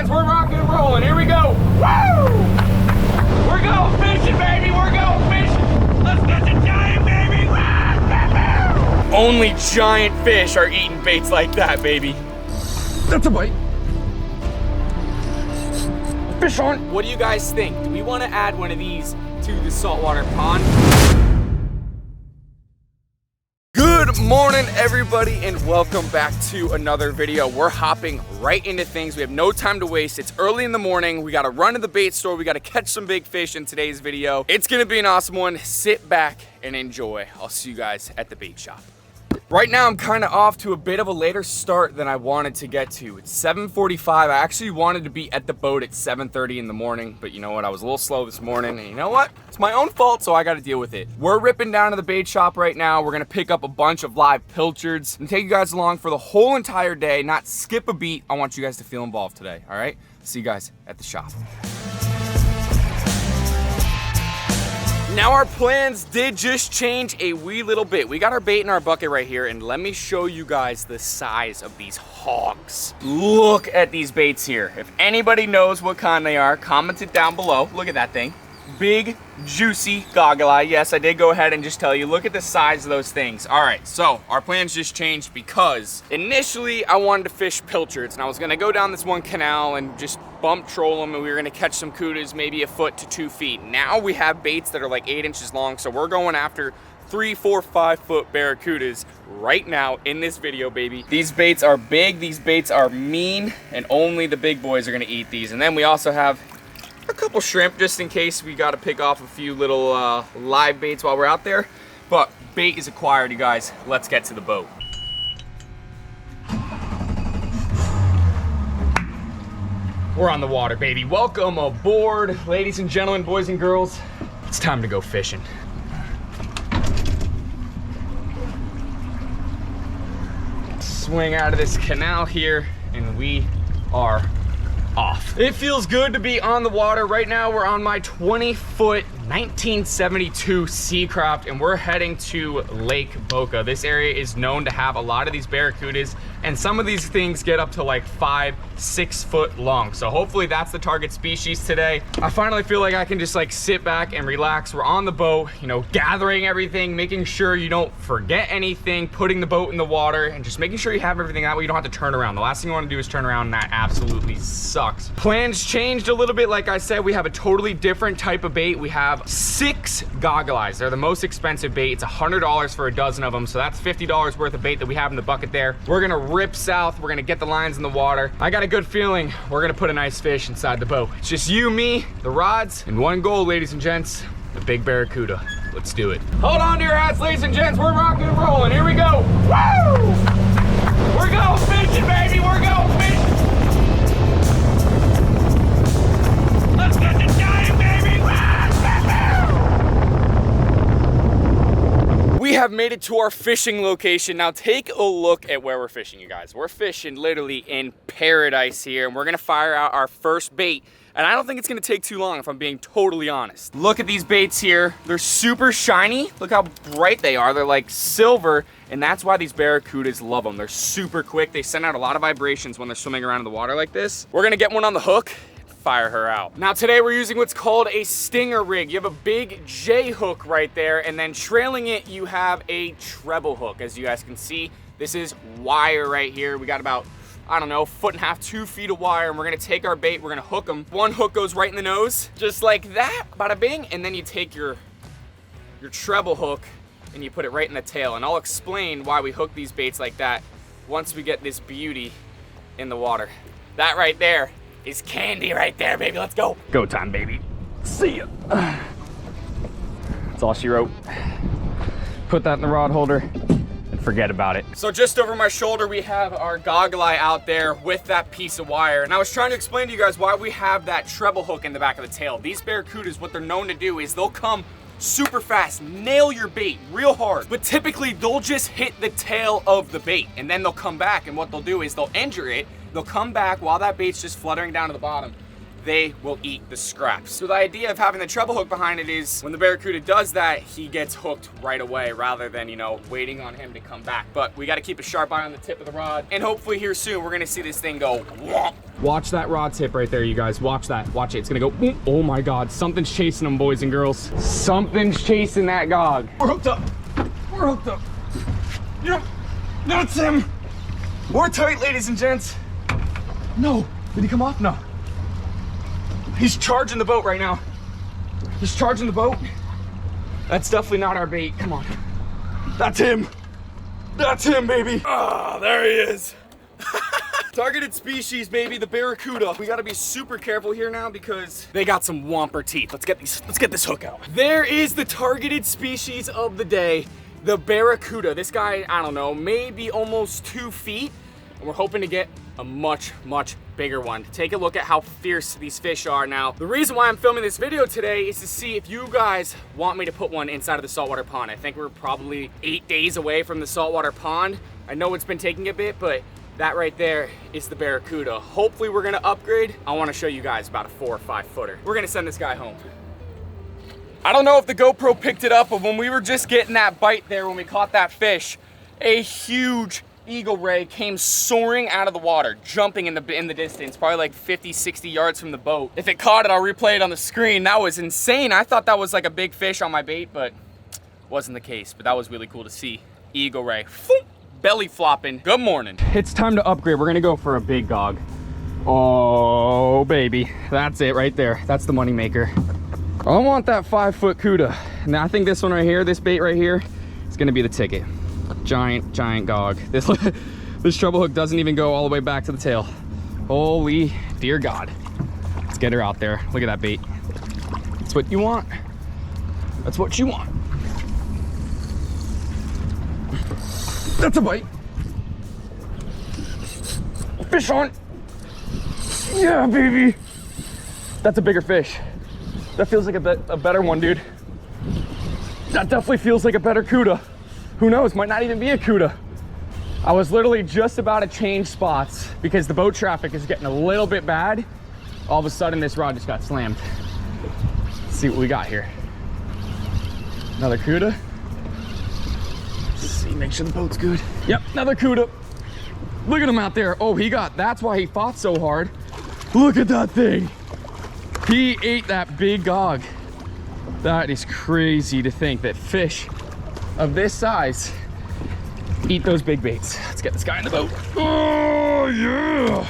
gents, we're rocking and rolling. Here we go. Woo! We're going fishing, baby. We're going fishing. Let's get the giant, baby. Woo! Only giant fish are eating baits like that, baby. That's a bite. Fish on. What do you guys think? Do we want to add one of these to the saltwater pond? Good morning, everybody, and welcome back to another video. We're hopping right into things. We have no time to waste. It's early in the morning. We got to run to the bait store. We got to catch some big fish in today's video. It's going to be an awesome one. Sit back and enjoy. I'll see you guys at the bait shop. Right now, I'm kind of off to a bit of a later start than I wanted to get to. It's 7:45. I actually wanted to be at the boat at 7:30 in the morning, but you know what? I was a little slow this morning, and you know what? It's my own fault, so I got to deal with it. We're ripping down to the bait shop right now. We're going to pick up a bunch of live pilchards and take you guys along for the whole entire day, not skip a beat. I want you guys to feel involved today, all right? See you guys at the shop. Now our plans did just change a wee little bit. We got our bait in our bucket right here, and let me show you guys the size of these hogs. Look at these baits here. If anybody knows what kind they are, comment it down below. Look at that thing. Big, juicy goggle eye. Yes, I did go ahead and just tell you, look at the size of those things. All right, so our plans just changed because initially I wanted to fish pilchards, and I was gonna go down this one canal and just bump troll them, and we were gonna catch some cudas maybe 1 to 2 feet. Now we have baits that are like 8 inches long, so we're going after 3, 4, 5 foot barracudas right now in this video, baby. These baits are big, these baits are mean, and only the big boys are gonna eat these. And then we also have a couple shrimp just in case we got to pick off a few little live baits while we're out there. But bait is acquired, you guys. Let's get to the boat. We're on the water, baby. Welcome aboard, ladies and gentlemen, boys and girls. It's time to go fishing. Swing out of this canal here, and we are off. It feels good to be on the water. Right now we're on my 20-foot 1972 Seacraft, and we're heading to Lake Boca. This area is known to have a lot of these barracudas, and some of these things get up to like 5, 6 foot long. So hopefully that's the target species today. I finally feel like I can just like sit back and relax. We're on the boat, you know, gathering everything, making sure you don't forget anything, putting the boat in the water, and just making sure you have everything. That way you don't have to turn around. The last thing you want to do is turn around, and that absolutely sucks. Plans changed a little bit. Like I said, we have a totally different type of bait. We have 6 goggle eyes. They're the most expensive bait. It's $100 for a dozen of them, so that's $50 worth of bait that we have in the bucket there. We're gonna rip south. We're gonna get the lines in the water. I got a good feeling we're gonna put a nice fish inside the boat. It's just you, me, the rods, and one goal, ladies and gents, the big barracuda. Let's do it. Hold on to your hats, ladies and gents. We're rocking and rolling. Here we go. Woo! We're going fishing, baby. We're going fishing. Let's get the giant, baby. We have made it to our fishing location. Now take a look at where we're fishing, you guys. We're fishing literally in paradise here, and we're gonna fire out our first bait. And I don't think it's gonna take too long if I'm being totally honest. Look at these baits here. They're super shiny. Look how bright they are. They're like silver, and that's why these barracudas love them. They're super quick. They send out a lot of vibrations when they're swimming around in the water like this. We're gonna get one on the hook, fire her out. Now today we're using what's called a stinger rig. You have a big J hook right there, and then trailing it you have a treble hook. As you guys can see, this is wire right here. We got about, I don't know, 1.5 to 2 feet of wire, and we're gonna take our bait, we're gonna hook them. One hook goes right in the nose, just like that, bada bing, and then you take your treble hook and you put it right in the tail. And I'll explain why we hook these baits like that once we get this beauty in the water. That right there is candy right there, baby. Let's go. Go time, baby. See ya. That's all she wrote. Put that in the rod holder and forget about it. So just over my shoulder, we have our goggle eye out there with that piece of wire. And I was trying to explain to you guys why we have that treble hook in the back of the tail. These barracudas, what they're known to do is they'll come super fast, nail your bait real hard, but typically they'll just hit the tail of the bait, and then they'll come back, and what they'll do is they'll injure it. They'll come back while that bait's just fluttering down to the bottom, they will eat the scraps. So the idea of having the treble hook behind it is when the barracuda does that, he gets hooked right away rather than, you know, waiting on him to come back. But we got to keep a sharp eye on the tip of the rod, and hopefully here soon we're gonna see this thing go whomp. Watch that rod tip right there, you guys. Watch that. Watch it. It's gonna go boom. Oh my God, something's chasing them, boys and girls. Something's chasing that gog. We're hooked up. We're hooked up. Yep, that's him. We're tight, ladies and gents. No, did he come off? No. He's charging the boat right now. He's charging the boat. That's definitely not our bait. Come on. That's him. That's him, baby. Ah, there he is. Targeted species, baby, the barracuda. We gotta be super careful here now because they got some whomper teeth. Let's get this hook out. There is the targeted species of the day, the barracuda. This guy, I don't know, maybe almost 2 feet. And we're hoping to get a much, much bigger one. Take a look at how fierce these fish are now. The reason why I'm filming this video today is to see if you guys want me to put one inside of the saltwater pond. I think we're probably 8 days away from the saltwater pond. I know it's been taking a bit, but that right there is the barracuda. Hopefully we're gonna upgrade. I wanna show you guys about a 4 or 5 footer. We're gonna send this guy home. I don't know if the GoPro picked it up, but when we were just getting that bite there, when we caught that fish, a huge eagle ray came soaring out of the water, jumping in the distance, probably like 50, 60 yards from the boat. If it caught it, I'll replay it on the screen. That was insane. I thought that was like a big fish on my bait, but wasn't the case. But that was really cool to see. Eagle ray, belly flopping. Good morning. It's time to upgrade. We're gonna go for a big gog. Oh, baby. That's it right there. That's the money maker. I want that 5-foot cuda. Now I think this one right here, this bait right here, is gonna be the ticket. Giant, giant gog. This treble hook doesn't even go all the way back to the tail. Holy dear God. Let's get her out there. Look at that bait. That's what you want. That's what you want. That's a bite. Fish on. Yeah, baby. That's a bigger fish. That feels like a better one, dude. That definitely feels like a better cuda. Who knows, might not even be a cuda. I was literally just about to change spots because the boat traffic is getting a little bit bad. All of a sudden, this rod just got slammed. Let's see what we got here. Another cuda. Let's see, make sure the boat's good. Yep, another cuda. Look at him out there. Oh, that's why he fought so hard. Look at that thing. He ate that big gog. That is crazy to think that fish of this size eat those big baits. Let's get this guy in the boat. Oh yeah.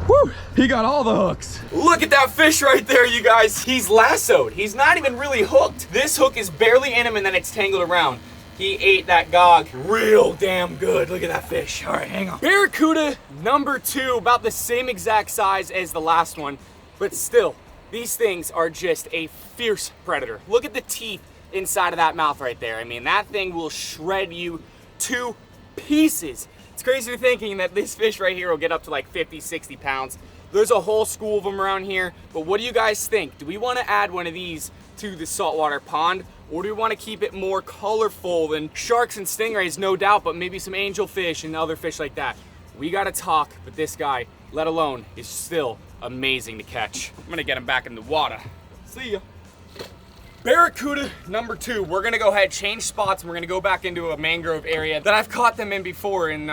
Woo, he got all the hooks. Look at that fish right there, you guys. He's lassoed. He's not even really hooked. This hook is barely in him and then it's tangled around. He ate that gog real damn good. Look at that fish. All right, hang on. Barracuda number 2, about the same exact size as the last one, but still, these things are just a fierce predator. Look at the teeth inside of that mouth right there. I mean, that thing will shred you to pieces. It's crazy thinking that this fish right here will get up to like 50, 60 pounds. There's a whole school of them around here, but what do you guys think? Do we want to add one of these to the saltwater pond, or do we want to keep it more colorful than sharks and stingrays, no doubt, but maybe some angelfish and other fish like that? We got to talk, but this guy, let alone, is still amazing to catch. I'm gonna get him back in the water. See ya. Barracuda number 2. We're gonna go ahead, change spots, and we're gonna go back into a mangrove area that I've caught them in before, and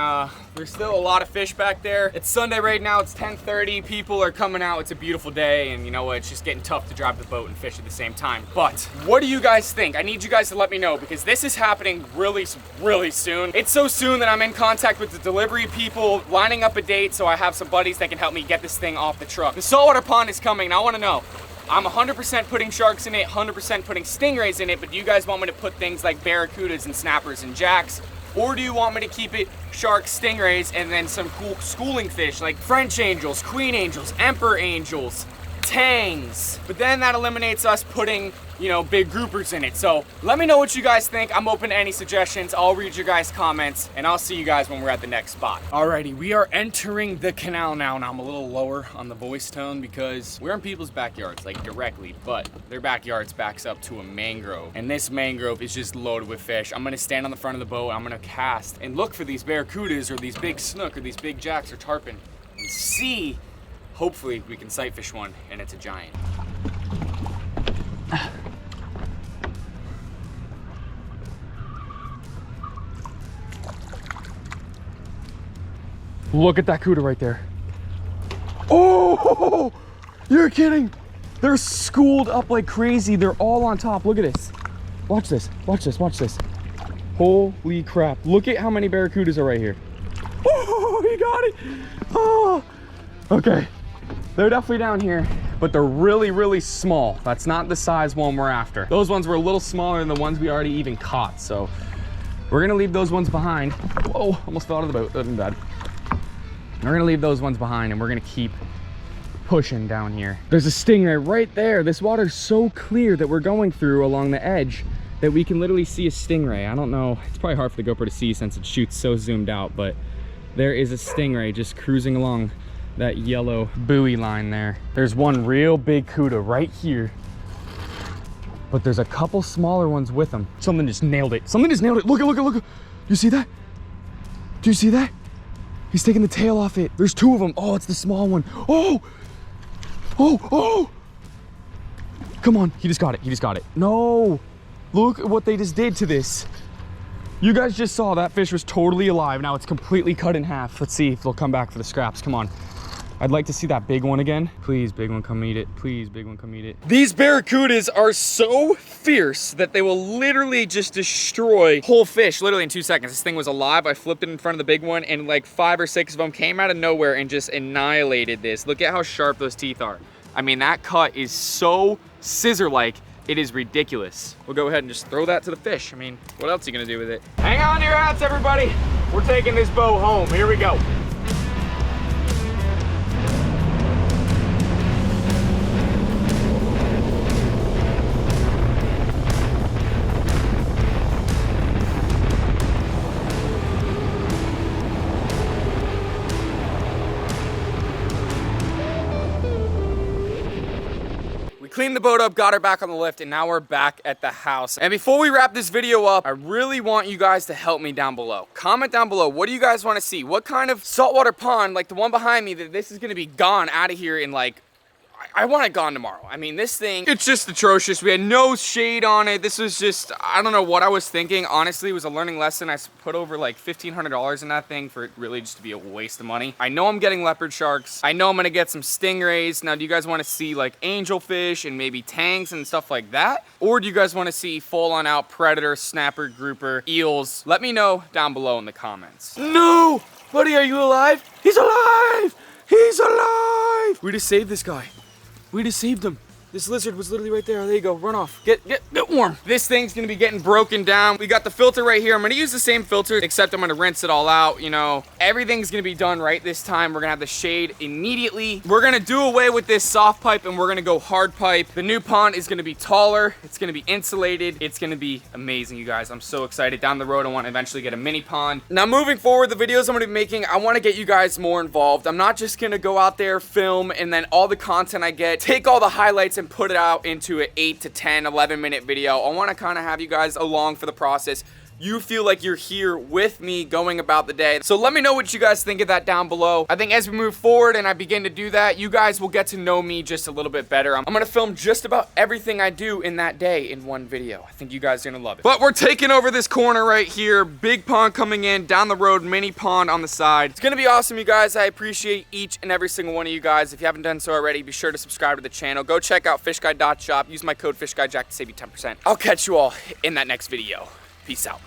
there's still a lot of fish back there. It's Sunday right now, it's 10:30, people are coming out, it's a beautiful day, and you know what, it's just getting tough to drive the boat and fish at the same time. But what do you guys think? I need you guys to let me know, because this is happening really, really soon. It's so soon that I'm in contact with the delivery people, lining up a date, so I have some buddies that can help me get this thing off the truck. The saltwater pond is coming, and I wanna know, I'm 100% putting sharks in it, 100% putting stingrays in it, but do you guys want me to put things like barracudas and snappers and jacks? Or do you want me to keep it sharks, stingrays, and then some cool schooling fish like French angels, queen angels, emperor angels, tangs? But then that eliminates us putting, you know, big groupers in it. So let me know what you guys think. I'm open to any suggestions. I'll read your guys' comments, and I'll see you guys when we're at the next spot. Alrighty, we are entering the canal now, and I'm a little lower on the voice tone because we're in people's backyards, like directly, but their backyards backs up to a mangrove, and this mangrove is just loaded with fish. I'm gonna stand on the front of the boat, I'm gonna cast and look for these barracudas or these big snook or these big jacks or tarpon and see hopefully we can sight fish one and it's a giant. Look at that cuda right there. Oh, you're kidding. They're schooled up like crazy. They're all on top. Look at this. Watch this, watch this, watch this. Holy crap. Look at how many barracudas are right here. Oh, he got it. Oh, okay. They're definitely down here, but they're really, really small. That's not the size one we're after. Those ones were a little smaller than the ones we already even caught. So we're gonna leave those ones behind. Whoa, almost fell out of the boat, that wasn't bad. We're gonna leave those ones behind and we're gonna keep pushing down here. There's a stingray right there. This water's so clear that we're going through along the edge that we can literally see a stingray. I don't know, it's probably hard for the GoPro to see since it shoots so zoomed out, but there is a stingray just cruising along that yellow buoy line there. There's one real big cuda right here, but there's a couple smaller ones with them. Something just nailed it. Something just nailed it. Look at, look at, look at. You see that? Do you see that? He's taking the tail off it. There's two of them. Oh, it's the small one. Oh, oh, oh. Come on, he just got it, he just got it. No, look at what they just did to this. You guys just saw that fish was totally alive. Now it's completely cut in half. Let's see if they'll come back for the scraps. Come on. I'd like to see that big one again. Please, big one, come eat it. Please, big one, come eat it. These barracudas are so fierce that they will literally just destroy whole fish literally in 2 seconds. This thing was alive. I flipped it in front of the big one and like 5 or 6 of them came out of nowhere and just annihilated this. Look at how sharp those teeth are. I mean, that cut is so scissor-like, it is ridiculous. We'll go ahead and just throw that to the fish. I mean, what else are you gonna do with it? Hang on to your hats, everybody. We're taking this boat home. Here we go. Cleaned the boat up, got her back on the lift, and now we're back at the house. And before we wrap this video up, I really want you guys to help me down below. Comment down below, what do you guys want to see? What kind of saltwater pond, like the one behind me, that this is going to be gone out of here in like, I want it gone tomorrow. I mean, this thing, it's just atrocious. We had no shade on it. This was just, I don't know what I was thinking. Honestly, it was a learning lesson. I put over like $1,500 in that thing for it really just to be a waste of money. I know I'm getting leopard sharks. I know I'm gonna get some stingrays. Now, do you guys wanna see like angelfish and maybe tanks and stuff like that? Or do you guys wanna see full on out predator, snapper, grouper, eels? Let me know down below in the comments. No! Buddy, are you alive? He's alive! He's alive! We just saved this guy. We just saved him. This lizard was literally right there. There you go, run off. Get warm. This thing's gonna be getting broken down. We got the filter right here. I'm gonna use the same filter, except I'm gonna rinse it all out, you know. Everything's gonna be done right this time. We're gonna have the shade immediately. We're gonna do away with this soft pipe and we're gonna go hard pipe. The new pond is gonna be taller. It's gonna be insulated. It's gonna be amazing, you guys. I'm so excited. Down the road, I wanna eventually get a mini pond. Now, moving forward, the videos I'm gonna be making, I wanna get you guys more involved. I'm not just gonna go out there, film, and then all the content I get, take all the highlights and put it out into an 8 to 10, 11 minute video. I want to kind of have you guys along for the process. You feel like you're here with me going about the day. So let me know what you guys think of that down below. I think as we move forward and I begin to do that, you guys will get to know me just a little bit better. I'm gonna film just about everything I do in that day in one video. I think you guys are gonna love it. But we're taking over this corner right here. Big pond coming in, down the road, mini pond on the side. It's gonna be awesome, you guys. I appreciate each and every single one of you guys. If you haven't done so already, be sure to subscribe to the channel. Go check out FishGuy.shop. Use my code FishGuyJack to save you 10%. I'll catch you all in that next video. Peace out.